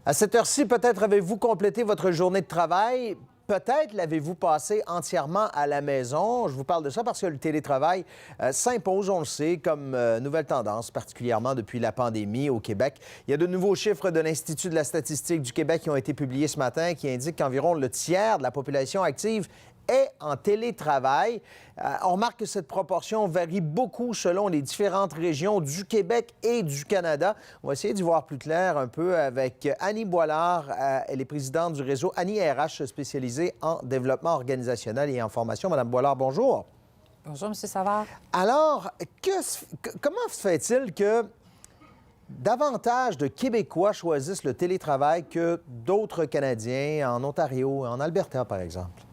À cette heure-ci, peut-être avez-vous complété votre journée de travail. Peut-être l'avez-vous passé entièrement à la maison. Je vous parle de ça parce que le télétravail s'impose, on le sait, comme nouvelle tendance, particulièrement depuis la pandémie au Québec. Il y a de nouveaux chiffres de l'Institut de la statistique du Québec qui ont été publiés ce matin qui indiquent qu'environ le tiers de la population active est en télétravail. On remarque que cette proportion varie beaucoup selon les différentes régions du Québec et du Canada. On va essayer d'y voir plus clair un peu avec Annie Boilard. Elle est présidente du réseau Annie RH spécialisée en développement organisationnel et en formation. Madame Boilard, bonjour. Bonjour, M. Savard. Alors, comment se fait-il que davantage de Québécois choisissent le télétravail que d'autres Canadiens en Ontario, en Alberta, par exemple?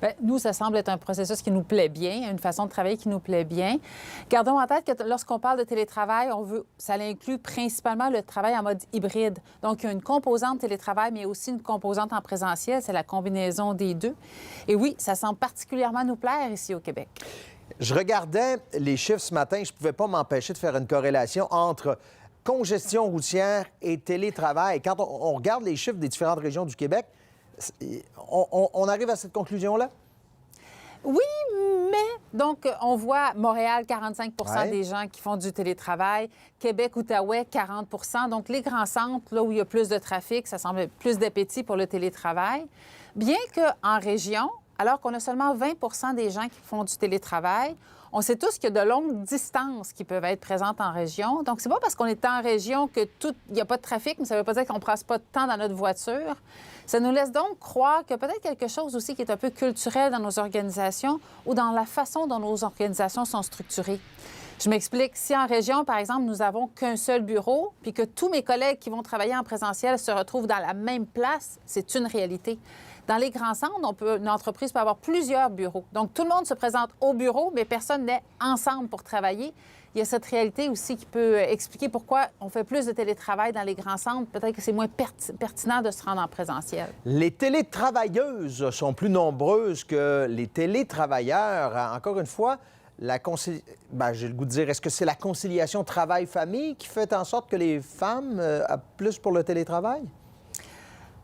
Bien, nous, ça semble être un processus qui nous plaît bien, une façon de travailler qui nous plaît bien. Gardons en tête que lorsqu'on parle de télétravail, ça inclut principalement le travail en mode hybride. Donc, il y a une composante télétravail, mais aussi une composante en présentiel. C'est la combinaison des deux. Et oui, ça semble particulièrement nous plaire ici au Québec. Je regardais les chiffres ce matin. Je ne pouvais pas m'empêcher de faire une corrélation entre congestion routière et télétravail. Quand on regarde les chiffres des différentes régions du Québec, on arrive à cette conclusion-là? Oui, mais donc, on voit Montréal, 45 Ouais. des gens qui font du télétravail. Québec, Outaouais, 40 Donc, les grands centres, là où il y a plus de trafic, ça semble plus d'appétit pour le télétravail. Bien qu'en région, alors qu'on a seulement 20 des gens qui font du télétravail, on sait tous qu'il y a de longues distances qui peuvent être présentes en région. Donc, c'est pas parce qu'on est en région qu'il n'y a pas de trafic, mais ça ne veut pas dire qu'on ne passe pas de temps dans notre voiture. Ça nous laisse donc croire que peut-être quelque chose aussi qui est un peu culturel dans nos organisations ou dans la façon dont nos organisations sont structurées. Je m'explique. Si en région, par exemple, nous n'avons qu'un seul bureau, puis que tous mes collègues qui vont travailler en présentiel se retrouvent dans la même place, c'est une réalité. Dans les grands centres, une entreprise peut avoir plusieurs bureaux. Donc, tout le monde se présente au bureau, mais personne n'est ensemble pour travailler. Il y a cette réalité aussi qui peut expliquer pourquoi on fait plus de télétravail dans les grands centres. Peut-être que c'est moins pertinent de se rendre en présentiel. Les télétravailleuses sont plus nombreuses que les télétravailleurs. Encore une fois, j'ai le goût de dire, est-ce que c'est la conciliation travail-famille qui fait en sorte que les femmes plus pour le télétravail?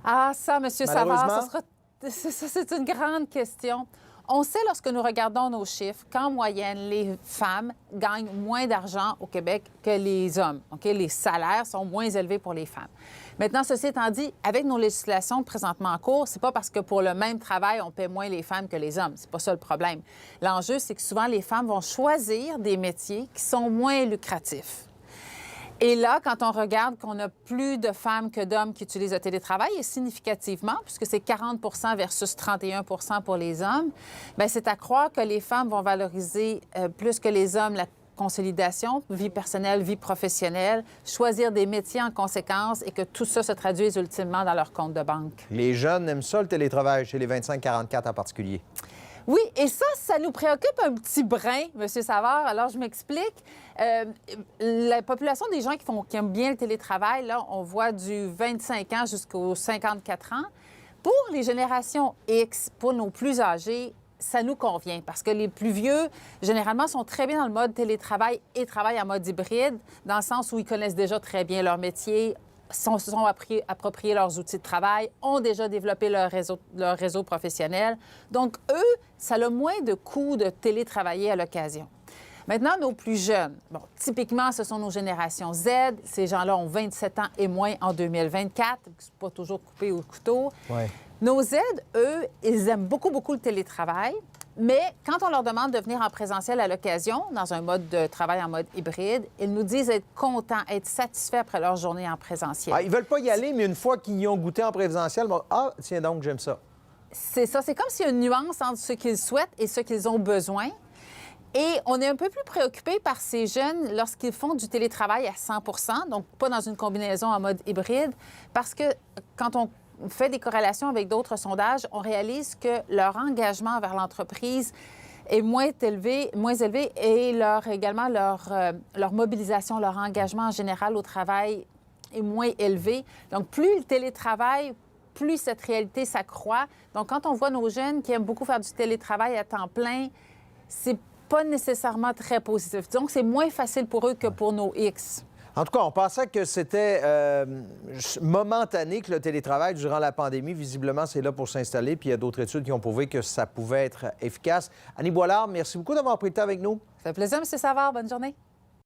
Ah, ça, M. Savard, Malheureusement. c'est une grande question. On sait, lorsque nous regardons nos chiffres, qu'en moyenne, les femmes gagnent moins d'argent au Québec que les hommes. OK? Les salaires sont moins élevés pour les femmes. Maintenant, ceci étant dit, avec nos législations présentement en cours, c'est pas parce que pour le même travail, on paie moins les femmes que les hommes. C'est pas ça le problème. L'enjeu, c'est que souvent, les femmes vont choisir des métiers qui sont moins lucratifs. Et là, quand on regarde qu'on a plus de femmes que d'hommes qui utilisent le télétravail, et significativement, puisque c'est 40 versus 31 pour les hommes, bien, c'est à croire que les femmes vont valoriser plus que les hommes la consolidation, vie personnelle, vie professionnelle, choisir des métiers en conséquence et que tout ça se traduise ultimement dans leur compte de banque. Les jeunes aiment ça, le télétravail, chez les 25-44 en particulier. Oui, et ça nous préoccupe un petit brin, M. Savard. Alors, je m'explique. La population des gens qui aiment bien le télétravail, là, on voit du 25 ans jusqu'aux 54 ans. Pour les générations X, pour nos plus âgés, ça nous convient parce que les plus vieux, généralement, sont très bien dans le mode télétravail et travaillent en mode hybride, dans le sens où ils connaissent déjà très bien leur métier, se sont appropriés leurs outils de travail, ont déjà développé leur réseau professionnel. Donc, eux, ça a moins de coûts de télétravailler à l'occasion. Maintenant, nos plus jeunes, bon, typiquement, ce sont nos générations Z. Ces gens-là ont 27 ans et moins en 2024. C'est pas toujours coupé au couteau. Ouais. Nos Z, eux, ils aiment beaucoup le télétravail. Mais quand on leur demande de venir en présentiel à l'occasion, dans un mode de travail en mode hybride, ils nous disent être contents, être satisfaits après leur journée en présentiel. Ils ne veulent pas y aller, mais une fois qu'ils y ont goûté en présentiel, tiens donc, j'aime ça. C'est ça. C'est comme s'il y a une nuance entre ce qu'ils souhaitent et ce qu'ils ont besoin. Et on est un peu plus préoccupé par ces jeunes lorsqu'ils font du télétravail à 100 donc pas dans une combinaison en mode hybride, parce que quand on fait des corrélations avec d'autres sondages, on réalise que leur engagement envers l'entreprise est moins élevé et également leur mobilisation, leur engagement en général au travail est moins élevé. Donc, plus le télétravail, plus cette réalité s'accroît. Donc, quand on voit nos jeunes qui aiment beaucoup faire du télétravail à temps plein, c'est pas nécessairement très positif. Donc, c'est moins facile pour eux que pour nos X. En tout cas, on pensait que c'était momentané que le télétravail durant la pandémie. Visiblement, c'est là pour s'installer. Puis il y a d'autres études qui ont prouvé que ça pouvait être efficace. Annie Boilard, merci beaucoup d'avoir pris le temps avec nous. Ça fait plaisir, M. Savard. Bonne journée.